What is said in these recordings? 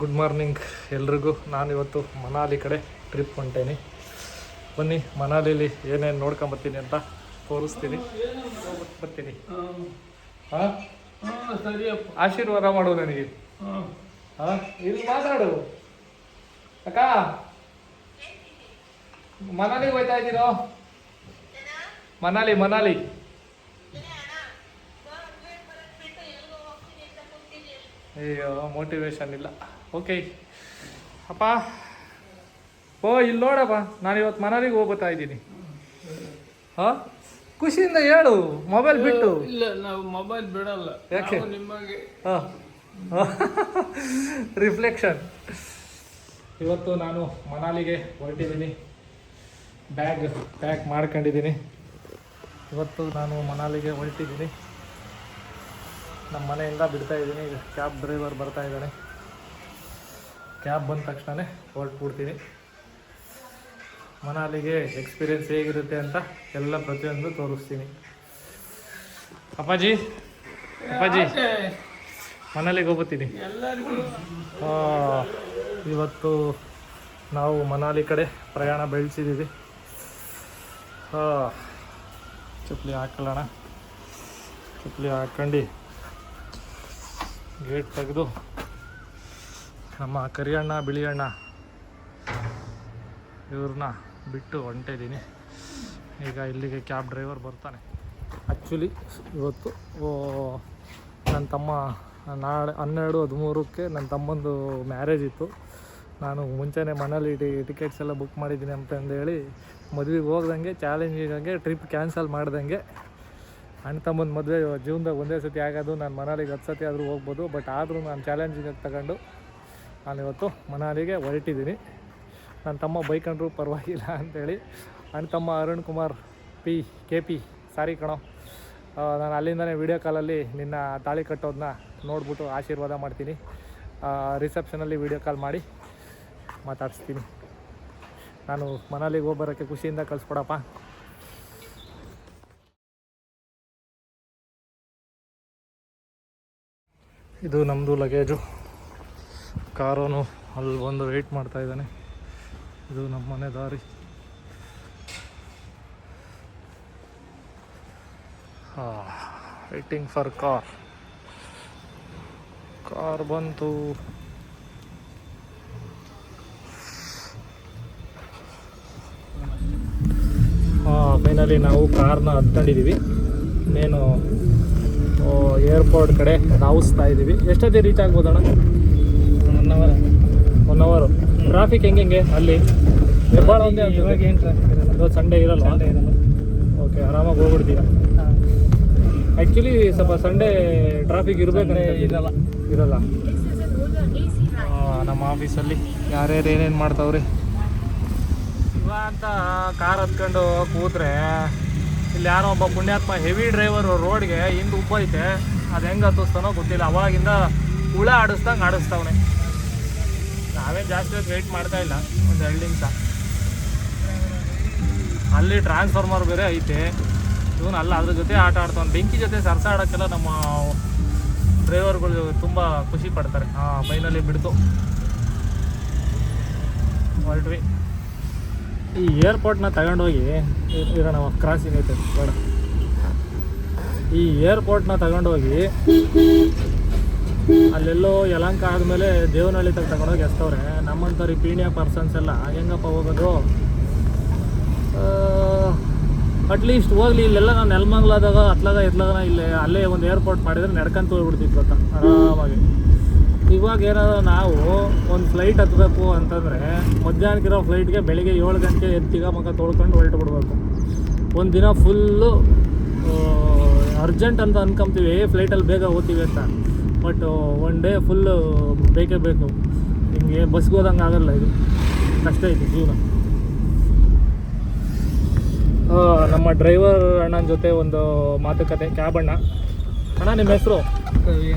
Good morning ಎಲ್ರಿಗೂ. ನಾನಿವತ್ತು ಮನಾಲಿ ಕಡೆ ಟ್ರಿಪ್ ಹೊಂಟೇನಿ. ಬನ್ನಿ ಮನಾಲಿಲಿ ಏನೇನು ನೋಡ್ಕೊಂಬರ್ತೀನಿ ಅಂತ ತೋರಿಸ್ತೀನಿ. ಬರ್ತೀನಿ. ಹಾಂ ಸರಿಯಪ್ಪ, ಆಶೀರ್ವಾದ ಮಾಡು ನನಗೆ. ಹಾಂ ಇಲ್ಲಿ ಮಾತಾಡು ಅಕ್ಕ. ಮನಾಲಿಗೆ ಹೋಯ್ತಾ ಇದ್ದೀರೋ? ಮನಾಲಿ ಮನಾಲಿ ಅಯ್ಯೋ ಮೋಟಿವೇಶನ್ ಇಲ್ಲ. ಓಕೆ ಅಪ್ಪ, ಓ ಇಲ್ಲಿ ನೋಡಪ್ಪ, ನಾನಿವತ್ತು ಮನಾಲಿಗೆ ಹೋಗ್ತಾ ಇದ್ದೀನಿ. ಹಾಂ ಖುಷಿಯಿಂದ ಹೇಳು, ಮೊಬೈಲ್ ಬಿಟ್ಟು. ಇಲ್ಲ, ನಾವು ಮೊಬೈಲ್ ಬಿಡಲ್ಲ. ಯಾಕೆ? ನಿಮಗೆ ಹಾಂ ರಿಫ್ಲೆಕ್ಷನ್. ಇವತ್ತು ನಾನು ಮನಾಲಿಗೆ ಹೊರಟಿದ್ದೀನಿ. ಬ್ಯಾಗ್ ಪ್ಯಾಕ್ ಮಾಡ್ಕೊಂಡಿದ್ದೀನಿ. ಇವತ್ತು ನಾನು ಮನಾಲಿಗೆ ಹೊರಟಿದ್ದೀನಿ. ನಮ್ಮ ಮನೆಯಿಂದ ಬಿಡ್ತಾ ಇದ್ದೀನಿ. ಈಗ ಕ್ಯಾಬ್ ಡ್ರೈವರ್ ಬರ್ತಾ ಇದ್ದಾನೆ. ಕ್ಯಾಬ್ ಬಂದ ತಕ್ಷಣ ಹೊರಟ್ಬಿಡ್ತೀನಿ. ಮನಾಲಿಗೆ ಎಕ್ಸ್ಪೀರಿಯೆನ್ಸ್ ಹೇಗಿರುತ್ತೆ ಅಂತ ಎಲ್ಲ ಪ್ರತಿಯೊಂದು ತೋರಿಸ್ತೀನಿ. ಅಪ್ಪಾಜಿ ಅಪ್ಪಾಜಿ ಮನಾಲಿಗೆ ಹೋಗ್ತೀನಿ. ಎಲ್ಲರಿಗೂ ಇವತ್ತು ನಾವು ಮನಾಲಿ ಕಡೆ ಪ್ರಯಾಣ ಬೆಳೆಸಿದ್ದೀವಿ. ಚಪ್ಪಲಿ ಹಾಕೊಳ್ಳೋಣ. ಚಪ್ಪಲಿ ಹಾಕ್ಕೊಂಡು ಗೇಟ್ ತೆಗೆದು ನಮ್ಮ ಕರಿಯಣ್ಣ ಬಿಳಿಯಣ್ಣ ಇವ್ರನ್ನ ಬಿಟ್ಟು ಹೊಂಟಿದ್ದೀನಿ. ಈಗ ಇಲ್ಲಿಗೆ ಕ್ಯಾಬ್ ಡ್ರೈವರ್ ಬರ್ತಾನೆ. ಆ್ಯಕ್ಚುಲಿ ಇವತ್ತು ನನ್ನ ತಮ್ಮ ನಾಳೆ 12-13ಕ್ಕೆ ನನ್ನ ತಮ್ಮಂದು ಮ್ಯಾರೇಜ್ ಇತ್ತು. ನಾನು ಮುಂಚೆನೇ ಮನೇಲಿ ಟಿಕೆಟ್ಸ್ ಎಲ್ಲ ಬುಕ್ ಮಾಡಿದ್ದೀನಿ ಅಂತಂದೇಳಿ ಮದುವೆಗೆ ಹೋಗ್ದಂಗೆ ಚಾಲೆಂಜಿಂಗಂಗೆ ಟ್ರಿಪ್ ಕ್ಯಾನ್ಸಲ್ ಮಾಡ್ದಂಗೆ. ಅಣ್ಣ ತಮ್ಮನ ಮದುವೆ ಜೀವನದಾಗ ಒಂದೇ ಸತಿ ಆಗೋದು. ನಾನು ಮನಾಲಿಗೆ 10 ಸತಿ ಆದರೂ ಹೋಗ್ಬೋದು. ಬಟ್ ಆದರೂ ನಾನು ಚಾಲೆಂಜಿಂಗಾಗಿ ತಗೊಂಡು ನಾನಿವತ್ತು ಮನಾಲಿಗೆ ಹೊರಟಿದ್ದೀನಿ. ನನ್ನ ತಮ್ಮ ಬೈಕಂಡ್ರು ಪರವಾಗಿಲ್ಲ ಅಂಥೇಳಿ. ಅಣ್ಣ ತಮ್ಮ ಅರುಣ್ ಕುಮಾರ್ KP ಸಾರಿ ಕಣೋ, ನಾನು ಅಲ್ಲಿಂದನೇ ವೀಡಿಯೋ ಕಾಲಲ್ಲಿ ನಿನ್ನ ತಾಳಿ ಕಟ್ಟೋದನ್ನ ನೋಡ್ಬಿಟ್ಟು ಆಶೀರ್ವಾದ ಮಾಡ್ತೀನಿ. ರಿಸೆಪ್ಷನಲ್ಲಿ ವೀಡಿಯೋ ಕಾಲ್ ಮಾಡಿ ಮಾತಾಡಿಸ್ತೀನಿ. ನಾನು ಮನಾಲಿಗೆ ಹೋಗಿ ಬರೋಕ್ಕೆ ಖುಷಿಯಿಂದ ಕಳಿಸ್ಕೊಡಪ್ಪ. ಇದು ನಮ್ಮದು ಲಗೇಜು. ಕಾರೋನು ಅಲ್ಲಿ ಬಂದು ವೆಯ್ಟ್ ಮಾಡ್ತಾಯಿದ್ದಾನೆ. ಇದು ನಮ್ಮ ಮನೆ ದಾರಿ. ವೇಟಿಂಗ್ ಫಾರ್ ಕಾರ್ ಬಂತು. ಫೈನಲಿ ನಾವು ಕಾರ್ನ ಹತ್ಕೊಂಡಿದ್ದೀವಿ. ಇನ್ನೇನು ಏರ್ಪೋರ್ಟ್ ಕಡೆ ಧಾವಿಸ್ತಾ ಇದ್ದೀವಿ. ಎಷ್ಟೊತ್ತಿಗೆ ರೀಚ್ ಆಗ್ಬೋದಣ್ಣ? 1 ಅವರ್. ಟ್ರಾಫಿಕ್ ಹೆಂಗೆ ಅಲ್ಲಿ? ಹೆಬ್ಬಾಳ ಒಂದೇ ಇವಾಗ ಏನು ಟ್ರಾಫಿಕ್ ಇರಲ್ಲ. ಇವತ್ತು ಸಂಡೇ ಇರಲ್ಲ? ಓಕೆ, ಆರಾಮಾಗಿ ಹೋಗ್ಬಿಡ್ತೀರ. ಆ್ಯಕ್ಚುಲಿ ಸ್ವಲ್ಪ ಸಂಡೇ ಟ್ರಾಫಿಕ್ ಇರಬೇಕಂದ್ರೆ ಇರಲ್ಲ. ನಮ್ಮ ಆಫೀಸಲ್ಲಿ ಯಾರ್ಯಾರು ಏನೇನು ಮಾಡ್ತಾವ್ರಿ ಅಂತ ಕಾರ್ ಹತ್ಕೊಂಡು ಕೂತ್ರೆ ಇಲ್ಲಿ ಯಾರೋ ಒಬ್ಬ ಪುಣ್ಯಾತ್ಮ ಹೆವಿ ಡ್ರೈವರ್ ರೋಡ್ಗೆ ಹಿಂದೆ ಉಬ್ಬೈತೆ. ಅದು ಹೆಂಗೆ ಹತ್ತಿಸ್ತಾನೋ ಗೊತ್ತಿಲ್ಲ. ಅವಾಗಿಂದ ಹುಳ ಆಡಿಸ್ದಂಗೆ ಆಡಿಸ್ತಾವನೆ. ನಾವೇ ಜಾಸ್ತಿ ಹೊತ್ತು ವೆಯ್ಟ್ ಮಾಡ್ತಾ ಇಲ್ಲ, ಒಂದು 2 ನಿಮಿಷ. ಅಲ್ಲಿ ಟ್ರಾನ್ಸ್ಫಾರ್ಮರ್ ಬೇರೆ ಐತೆ. ಇವನು ಅಲ್ಲ ಅದ್ರ ಜೊತೆ ಆಟ ಆಡ್ತಾನೆ. ಬೆಂಕಿ ಜೊತೆ ಸರ್ಸಾಡೋಕ್ಕೆಲ್ಲ ನಮ್ಮ ಡ್ರೈವರ್ಗಳು ತುಂಬ ಖುಷಿ ಪಡ್ತಾರೆ. ಫೈನಲಿ ಬಿಡ್ತು, ಹೊರಟ್ವಿ. ಈ ಏರ್ಪೋರ್ಟ್ನ ತಗೊಂಡೋಗಿ ಇರೋಣ, ಕ್ರಾಸಿಂಗ್ ಐತೆ ಬೇಡ. ಈ ಏರ್ಪೋರ್ಟ್ನ ತಗೊಂಡೋಗಿ ಅಲ್ಲೆಲ್ಲೋ ಯಲಹಂಕ ಆದಮೇಲೆ ದೇವನಹಳ್ಳಿ ತಗೊಂಡೋಗಿ ಎಸ್ತವ್ರೆ. ನಮ್ಮಂಥವ್ರು ಪೀಣ್ಯ ಪರ್ಸನ್ಸ್ ಎಲ್ಲ ಹೆಂಗಪ್ಪ ಹೋಗೋದು? ಅಟ್ಲೀಸ್ಟ್ ಹೋಗ್ಲಿ. ಇಲ್ಲೆಲ್ಲ ನಾನು ನೆಲಮಂಗ್ಲಾದಾಗ ಎತ್ಲಾಗ ಅಲ್ಲೇ ಒಂದು ಏರ್ಪೋರ್ಟ್ ಮಾಡಿದರೆ ನಡ್ಕೊಂತ ಹೋಗ್ಬಿಡ್ತಿತ್ತು ಅಂತ ಆರಾಮಾಗಿ. ಇವಾಗ ಏನಾದರೂ ನಾವು ಒಂದು ಫ್ಲೈಟ್ ಹತ್ತಬೇಕು ಅಂತಂದರೆ ಮಧ್ಯಾಹ್ನಕ್ಕಿರೋ ಫ್ಲೈಟ್ಗೆ ಬೆಳಿಗ್ಗೆ 7 ಗಂಟೆ ಎತ್ತಿಗ ಮಗ ತೊಳ್ಕೊಂಡು ಹೊರಟು ಬಿಡ್ಬೇಕು. ಒಂದು ದಿನ ಫುಲ್ಲು ಅರ್ಜೆಂಟ್ ಅಂತ ಅನ್ಕೊಂತೀವಿ, ಫ್ಲೈಟಲ್ಲಿ ಬೇಗ ಹೋಗ್ತೀವಿ ಅಂತ. ಬಟ್ 1 ಡೇ ಫುಲ್ಲು ಬೇಕೇ ಬೇಕು. ಹಿಂಗೆ ಬಸ್ಗೆ ಹೋದಂಗೆ ಆಗಲ್ಲ. ಇದು ಕಷ್ಟ ಐತಿ ಜೀವನ. ನಮ್ಮ ಡ್ರೈವರ್ ಅಣ್ಣನ ಜೊತೆ ಒಂದು ಮಾತುಕತೆ. ಕ್ಯಾಬ್ ಅಣ್ಣ. ನಿಮ್ಮ ಹೆಸರು?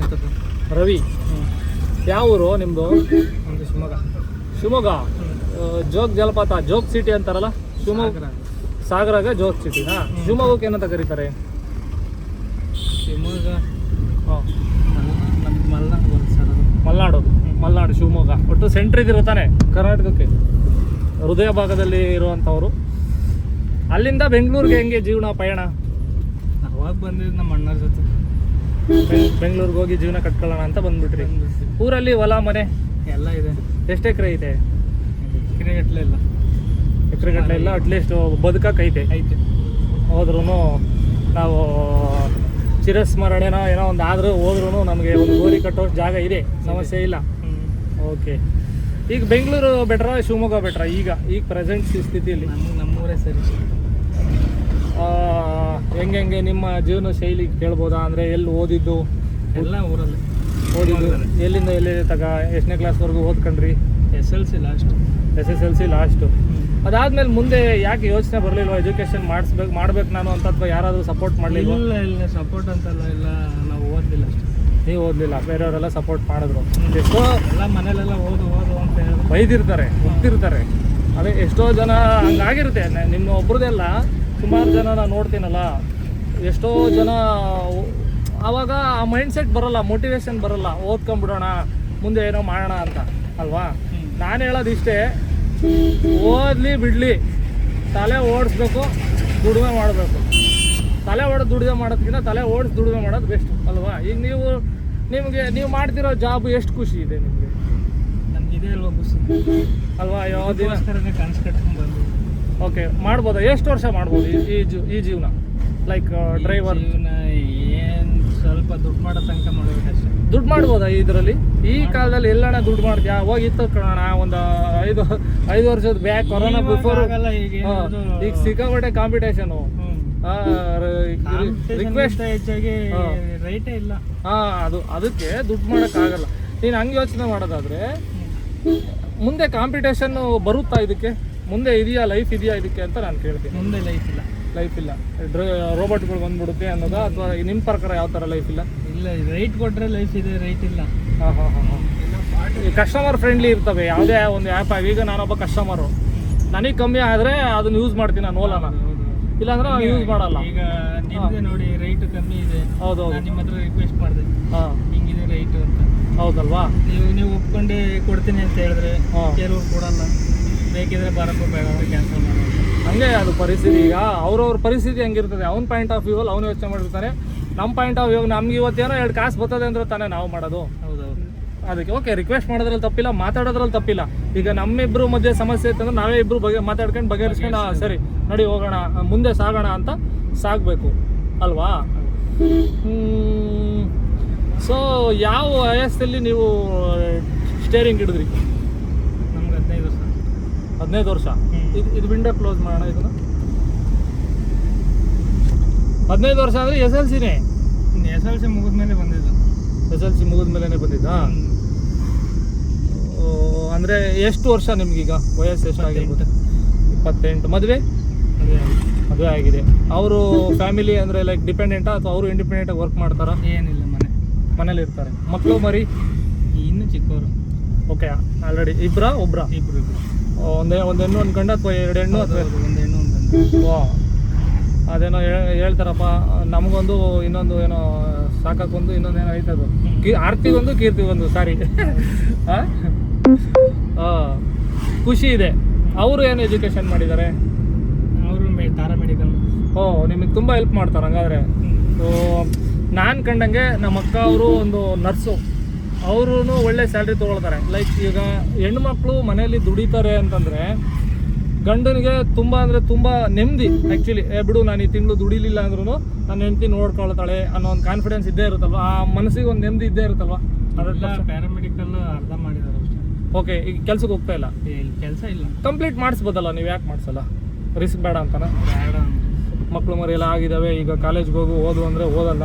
ರವಿ. ಯಾವ ಊರು ನಿಮ್ಮದು? ಒಂದು ಶಿವಮೊಗ್ಗ. ಜೋಗ್ ಜಲಪಾತ, ಜೋಗ್ ಸಿಟಿ ಅಂತಾರಲ್ಲ ಶಿವಮೊಗ್ಗ. ಸಾಗರಾಗ ಜೋಗ್ ಸಿಟಿನಾ? ಶಿವಮೊಗ್ಗಕ್ಕೆ ಏನಂತ ಕರೀತಾರೆ? ಶಿವಮೊಗ್ಗ ಮಲೆನಾಡು ಶಿವಮೊಗ್ಗ. ಒಟ್ಟು ಸೆಂಟ್ರ್ ಇದಿರೋ ತಾನೆ ಕರ್ನಾಟಕಕ್ಕೆ, ಹೃದಯ ಭಾಗದಲ್ಲಿ ಇರುವಂಥವ್ರು. ಅಲ್ಲಿಂದ ಬೆಂಗಳೂರಿಗೆ ಹೆಂಗೆ ಜೀವನ ಪಯಣ? ಅವಾಗ ಬಂದಿದ್ದು ನಮ್ಮ ಅಣ್ಣರ ಜೊತೆ ಬೆಂಗಳೂರಿಗೆ ಹೋಗಿ ಜೀವನ ಕಟ್ಕೊಳ್ಳೋಣ ಅಂತ ಬಂದ್ಬಿಟ್ರಿ. ಊರಲ್ಲಿ ಹೊಲ ಮನೆ ಎಲ್ಲ ಇದೆ. ಎಷ್ಟು ಎಕರೆ ಐತೆ? ಎಕರೆಗಟ್ಟಲೆ ಇಲ್ಲ, ಎಕರೆಗಟ್ಟಲೆ ಇಲ್ಲ, ಅಟ್ಲೀಸ್ಟ್ ಬದುಕೈತೆ. ಐತೆ. ಹೋದ್ರೂ ನಾವು ಚಿರಸ್ಮರಣೆನೋ ಏನೋ ಒಂದು ಆದರೂ ಹೋದ್ರೂ ನಮಗೆ ಒಂದು ಗೋರಿ ಕಟ್ಟೋ ಜಾಗ ಇದೆ, ಸಮಸ್ಯೆ ಇಲ್ಲ. ಓಕೆ. ಈಗ ಬೆಂಗಳೂರು ಬೆಟ್ರಾ ಶಿವಮೊಗ್ಗ ಬೆಟ್ರಾ ಈಗ ಪ್ರೆಸೆಂಟ್ ಸ್ಥಿತಿಯಲ್ಲಿ? ನಮ್ಮೂರೇ ಸರಿ. ಹೆಂಗೆ ನಿಮ್ಮ ಜೀವನ ಶೈಲಿ ಕೇಳ್ಬೋದಾ? ಅಂದರೆ ಎಲ್ಲಿ ಓದಿದ್ದು? ಎಲ್ಲ ಊರಲ್ಲಿ ಓದಿದ್ದು ಎಲ್ಲಿಂದ ಎಲ್ಲಿ ತಗ ಎಷ್ಟನೇ ಕ್ಲಾಸ್ವರೆಗೂ ಓದ್ಕೊಂಡ್ರಿ? SLC last. SSLC last. ಅದಾದ್ಮೇಲೆ ಮುಂದೆ ಯಾಕೆ ಯೋಚನೆ ಬರಲಿಲ್ವಾ ಎಜುಕೇಷನ್ ಮಾಡ್ಬೇಕು ನಾನು ಅಂತ, ಅಥವಾ ಯಾರಾದರೂ ಸಪೋರ್ಟ್ ಮಾಡಲಿಲ್ಲ? ಇಲ್ಲ ಸಪೋರ್ಟ್ ಅಂತಲ್ಲ, ಇಲ್ಲ ನಾವು ಓದಿಲ್ಲ ಅಷ್ಟೇ. ನೀವು ಓದಲಿಲ್ಲ, ಬೇರೆಯವರೆಲ್ಲ ಸಪೋರ್ಟ್ ಮಾಡಿದ್ರು. ಎಷ್ಟೋ ಎಲ್ಲ ಮನೇಲೆಲ್ಲ ಓದು ಅಂತ ಹೇಳಿದ್ರು, ಬೈದಿರ್ತಾರೆ, ಒಪ್ತಿರ್ತಾರೆ. ಅದೇ ಎಷ್ಟೋ ಜನ ಹಂಗಾಗಿರುತ್ತೆ. ನಿಮ್ಮ ಒಬ್ರದ್ದೆಲ್ಲ ಸುಮಾರು ಜನ ನಾನು ನೋಡ್ತೀನಲ್ಲ, ಎಷ್ಟೋ ಜನ ಆವಾಗ ಆ ಮೈಂಡ್ಸೆಟ್ ಬರೋಲ್ಲ, ಮೋಟಿವೇಶನ್ ಬರೋಲ್ಲ, ಓದ್ಕೊಂಬಿಡೋಣ ಮುಂದೆ ಏನೋ ಮಾಡೋಣ ಅಂತ ಅಲ್ವಾ? ನಾನು ಹೇಳೋದು ಇಷ್ಟೇ, ಓದಲಿ ಬಿಡಲಿ, ತಲೆ ಓಡಿಸ್ಬೇಕು, ದುಡಿಮೆ ಮಾಡಬೇಕು. ತಲೆ ಓಡಿಸ್ ದುಡಿಮೆ ಮಾಡೋದಕ್ಕಿಂತ ತಲೆ ಓಡಿಸಿ ದುಡಿಮೆ ಮಾಡೋದು ಬೆಸ್ಟ್ ಅಲ್ವಾ? ಈಗ ನೀವು ಮಾಡ್ತಿರೋ ಜಾಬ್ ಎಷ್ಟು ಖುಷಿ ಇದೆ ನಿಮಗೆ? ನಮಗಿದೆ ಅಲ್ವಾ ಖುಷಿ ಅಲ್ವಾ? ಯಾವ ದಿನ ಕನಸು ಕಟ್ಕೊಂಡು ಬಂದು ಓಕೆ ಮಾಡ್ಬೋದಾ? ಎಷ್ಟು ವರ್ಷ ಮಾಡ್ಬೋದು ಈ ಜೀವನ? ಲೈಕ್ ಡ್ರೈವರ್ ಜೀವನ ಏನು ಸ್ವಲ್ಪ ದುಡ್ಡು ಮಾಡೋ ತನಕ ಮಾಡಬೇಕಷ್ಟೇ. ದುಡ್ಡು ಮಾಡ್ಬೋದಾ ಇದರಲ್ಲಿ? ಈ ಕಾಲದಲ್ಲಿ ಎಲ್ಲಣ್ಣ ದುಡ್ಡು ಮಾಡ್ತೀಯಾ? ಹೋಗಿತ್ತು ಕಣ ಒಂದು 5 ವರ್ಷದ ಬ್ಯಾಕ್, ಕೊರೋನಾ ಬಿಫೋರ್. ಈಗ ಸಿಕ್ಕಾಪಟ್ಟೆ ಕಾಂಪಿಟೇಷನು, ರಿಕ್ವೆಸ್ಟ್ ಹೆಚ್ಚಾಗಿ ರೈಟೇ ಇಲ್ಲ. ಅದಕ್ಕೆ ದುಡ್ಡು ಮಾಡೋಕ್ಕಾಗಲ್ಲ. ನೀನು ಹಂಗೆ ಯೋಚನೆ ಮಾಡೋದಾದ್ರೆ ಮುಂದೆ ಕಾಂಪಿಟೇಷನ್ ಬರುತ್ತಾ ಇದಕ್ಕೆ? ಮುಂದೆ ಇದೆಯಾ, ಲೈಫ್ ಇದೆಯಾ ಇದಕ್ಕೆ ಅಂತ ನಾನು ಕೇಳ್ತೀನಿ. ಮುಂದೆ ಲೈಫ್ ಇಲ್ಲ, ರೋಬೋಟ್ಗಳು ಬಂದ್ಬಿಡುತ್ತೆ ಅನ್ನೋದಾ, ಅಥವಾ ನಿಮ್ಮ ಪ್ರಕಾರ ಯಾವ ಥರ ಲೈಫ್ ಇಲ್ಲ? ಇಲ್ಲ, ರೈಟ್ ಕೊಟ್ಟರೆ ಲೈಫ್ ಇದೆ, ರೈಟ್ ಇಲ್ಲ. ಈ ಕಸ್ಟಮರ್ ಫ್ರೆಂಡ್ಲಿ ಇರ್ತವೆ ಯಾವುದೇ ಒಂದು ಆ್ಯಪ್ ಆಗಿ. ಈಗ ನಾನೊಬ್ಬ ಕಸ್ಟಮರು, ನನಗೆ ಕಮ್ಮಿ ಆದರೆ ಅದನ್ನು ಯೂಸ್ ಮಾಡ್ತೀನಿ ನಾನು, ಓಲಾನ. ಇಲ್ಲಾಂದ್ರೆ ನಾನು ಯೂಸ್ ಮಾಡಲ್ಲ. ಈಗ ನಿಮ್ಮದೇ ನೋಡಿ ರೈಟ್ ಕಮ್ಮಿ ಇದೆ. ಹೌದೌದು. ನಿಮ್ಮ ಹತ್ರ ರಿಕ್ವೆಸ್ಟ್ ಮಾಡಿದೆ, ಹಿಂಗಿದೆ ರೈಟು ಅಂತ. ಹೌದಲ್ವಾ? ನೀವು ಒಪ್ಕೊಂಡೆ ಕೊಡ್ತೀನಿ ಅಂತ ಹೇಳಿದ್ರೆ ಕೆಲವ್ರು ಕೊಡಲ್ಲ, ಬೇಕಿದ್ರೆ ಬರಕ್ಕೂ ಬೇಡ ಕ್ಯಾನ್ಸಲ್ ಮಾಡೋದು. ಹಂಗೆ ಅದು ಪರಿಸ್ಥಿತಿ. ಈಗ ಅವ್ರವ್ರ ಪರಿಸ್ಥಿತಿ ಹೆಂಗಿರ್ತದೆ, ಅವ್ನ ಪಾಯಿಂಟ್ ಆಫ್ ವ್ಯೂವಲ್ಲಿ ಅವ್ನು ಯೋಚನೆ ಮಾಡಿರ್ತಾನೆ. ನಮ್ಮ ಪಾಯಿಂಟ್ ಆಫ್ ವ್ಯೂ, ನಮ್ಗೆ ಇವತ್ತೇನೋ 2 ಕಾಸು ಬರ್ತದೆ ಅಂದ್ರೆ ತಾನೇ ನಾವು ಮಾಡೋದು. ಹೌದೌದು. ಅದಕ್ಕೆ ಓಕೆ, ರಿಕ್ವೆಸ್ಟ್ ಮಾಡೋದ್ರಲ್ಲಿ ತಪ್ಪಿಲ್ಲ, ಮಾತಾಡೋದ್ರಲ್ಲಿ ತಪ್ಪಿಲ್ಲ. ಈಗ ನಮ್ಮಿಬ್ರು ಮಧ್ಯೆ ಸಮಸ್ಯೆ ಇತ್ತಂದ್ರೆ ನಾವೇ ಇಬ್ರು ಮಾತಾಡ್ಕೊಂಡು ಬಗೆಹರಿಸ್ಕೊಂಡು ಸರಿ ನಡಿ ಹೋಗೋಣ, ಮುಂದೆ ಸಾಗೋಣ ಅಂತ ಸಾಗಬೇಕು ಅಲ್ವಾ? ಸೊ ಯಾವ ವಯಸ್ಸಲ್ಲಿ ನೀವು ಸ್ಟೇರಿಂಗ್ ಹಿಡಿದ್ರಿ? ನಮ್ಗೆ 15 ವರ್ಷ. ಇದು ವಿಂಡೋ ಕ್ಲೋಸ್ ಮಾಡೋಣ. ಇದನ್ನು 15 ವರ್ಷ ಅಂದರೆ SLCನೇ? SLC ಮುಗಿದ್ಮೇಲೆ ಬಂದಿದ್ದು. SLC ಮುಗಿದ್ಮೇಲೆ ಬಂದಿದ್ದಾ? ಅಂದರೆ ಎಷ್ಟು ವರ್ಷ ನಿಮ್ಗೀಗ? ವಯಸ್ಸು ಎಷ್ಟಾಗಿರ್ಬೋದು? 28. ಮದುವೆ ಆಗಿದೆ. ಅವರು ಫ್ಯಾಮಿಲಿ ಅಂದರೆ ಲೈಕ್ ಡಿಪೆಂಡೆಂಟಾ ಅಥವಾ ಅವರು ಇಂಡಿಪೆಂಡೆಂಟಾಗಿ ವರ್ಕ್ ಮಾಡ್ತಾರಾ? ಏನಿಲ್ಲ, ಮನೇಲಿ ಇರ್ತಾರೆ. ಮಕ್ಕಳು ಮರಿ ಇನ್ನೂ ಚಿಕ್ಕವರು. ಓಕೆ, ಆಲ್ರೆಡಿ ಒಬ್ರಾ? ಇಬ್ರು. ಒಂದು ಹೆಣ್ಣು ಒಂದು ಗಂಡು, ಅಥವಾ 2 ಹೆಣ್ಣು ಅಥವಾ 1 ಹೆಣ್ಣು 1 ಗಂಡು. ವಾ, ಅದೇನೋ ಹೇಳ್ತಾರಪ್ಪ, ನಮಗೊಂದು ಇನ್ನೊಂದು ಏನೋ ಸಾಕಾಕೊಂದು ಇನ್ನೊಂದೇನೋ ಐತದು, ಆರ್ತಿಗೊಂದು ಕೀರ್ತಿಗೊಂದು, ಸಾರಿ. ಖುಷಿ ಇದೆ. ಅವರು ಏನು ಎಜುಕೇಷನ್ ಮಾಡಿದ್ದಾರೆ? ಅವರು ಪ್ಯಾರಾಮೆಡಿಕಲ್. ನಿಮಗೆ ತುಂಬ ಹೆಲ್ಪ್ ಮಾಡ್ತಾರೆ ಹಂಗಾದ್ರೆ. ಸೊ ನಾನು ಕಂಡಂಗೆ ನಮ್ಮ ಅಕ್ಕ ಅವರು ಒಂದು ನರ್ಸು, ಅವರು ಒಳ್ಳೆ ಸ್ಯಾಲ್ರಿ ತೊಗೊಳ್ತಾರೆ. ಲೈಕ್ ಈಗ ಹೆಣ್ಮಕ್ಳು ಮನೆಯಲ್ಲಿ ದುಡಿತಾರೆ ಅಂತಂದರೆ ಗಂಡನಿಗೆ ತುಂಬ ಅಂದರೆ ತುಂಬ ನೆಮ್ಮದಿ. ಆ್ಯಕ್ಚುಲಿ ಬಿಡು, ನಾನು ಈ ತಿಂಗಳು ದುಡಿಲಿಲ್ಲ ಅಂದ್ರೂ ನನ್ನ ಹೆಂಡತಿ ನೋಡ್ಕೊಳ್ತಾಳೆ ಅನ್ನೋ ಒಂದು ಕಾನ್ಫಿಡೆನ್ಸ್ ಇದ್ದೇ ಇರುತ್ತಲ್ವ, ಆ ಮನಸ್ಸಿಗೆ ಒಂದು ನೆಮ್ಮದಿ ಇದ್ದೇ ಇರುತ್ತಲ್ವ. ಅದೆಲ್ಲ ಪ್ಯಾರಾಮೆಡಿಕಲ್ ಅರ್ಧ ಮಾಡಿದ್ದಾರೆ ಅಷ್ಟೇ. ಓಕೆ, ಈಗ ಕೆಲ್ಸಕ್ಕೆ ಹೋಗ್ತಾ ಇಲ್ಲ? ಕೆಲಸ ಇಲ್ಲ. ಕಂಪ್ಲೀಟ್ ಮಾಡಿಸ್ಬೋದಲ್ಲ, ನೀವು ಯಾಕೆ ಮಾಡಿಸಲ್ಲ? ರಿಸ್ಕ್ ಬೇಡ ಅಂತಾನೆ? ಬೇಡ. ಮಕ್ಕಳು ಮರಿ ಎಲ್ಲ ಆಗಿದ್ದಾವೆ, ಈಗ ಕಾಲೇಜ್ಗೆ ಓದು ಅಂದರೆ ಓದಲ್ಲ.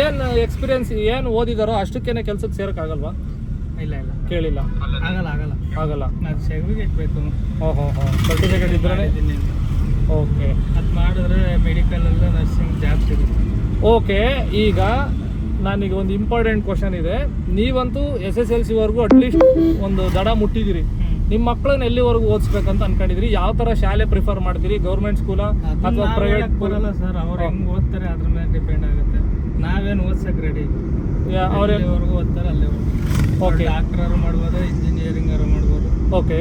ಏನು ಎಕ್ಸ್ಪೀರಿಯನ್ಸ್ ಏನು ಓದಿದಾರೋ ಅಷ್ಟಕ್ಕೇನೆ ಕೆಲ್ಸಕ್ಕೆ ಸೇರೋಕ್ಕಾಗಲ್ವಾ? ಇಲ್ಲ ಕೇಳಿಲ್ಲ. ಆಗಲ್ಲ. ನಾನು ಸರ್ಟಿಫಿಕೇಟ್ ಬೇಕು. ಸರ್ಟಿಫಿಕೇಟ್ ಇದ್ರೇ? ಓಕೆ, ಅದು ಮಾಡಿದ್ರೆ ಮೆಡಿಕಲಲ್ಲಿ ನರ್ಸಿಂಗ್ ಜಾಬ್ ಸಿಗುತ್ತೆ. ಓಕೆ, ಈಗ ನನಗೆ ಒಂದು ಇಂಪಾರ್ಟೆಂಟ್ ಕ್ವಶನ್ ಇದೆ. ನೀವಂತೂ SSLCವರೆಗೂ ಅಟ್ಲೀಸ್ಟ್ ಒಂದು ದಡ ಮುಟ್ಟಿದ್ದೀರಿ. ನಿಮ್ಮ ಮಕ್ಕಳನ್ನ ಎಲ್ಲಿವರೆಗೂ ಓದಿಸ್ಬೇಕಂತ ಅನ್ಕೊಂಡಿದ್ರಿ? ಯಾವ ಥರ ಶಾಲೆ ಪ್ರಿಫರ್ ಮಾಡ್ತೀರಿ? ಗೌರ್ಮೆಂಟ್ ಸ್ಕೂಲಾ ಅಥವಾ ಪ್ರೈವೇಟ್? ಬರಲ್ಲ ಸರ್, ಅವ್ರು ಹೆಂಗೆ ಓದ್ತಾರೆ ಅದ್ರ ಮೇಲೆ ಡಿಪೆಂಡ್ ಆಗುತ್ತೆ. ನಾವೇನು ಓದ್ಸಕ್ಕೆ ರೆಡಿ, ಅವ್ರೇವರೆಗೂ ಓದ್ತಾರೆ ಅಲ್ಲಿವರೆಗೂ. Okay. ಡಾಕ್ಟರ್ ಮಾಡ್ಬೋದು, ಇಂಜಿನಿಯರಿಂಗ್ ಮಾಡ್ಬೋದು. ಓಕೆ,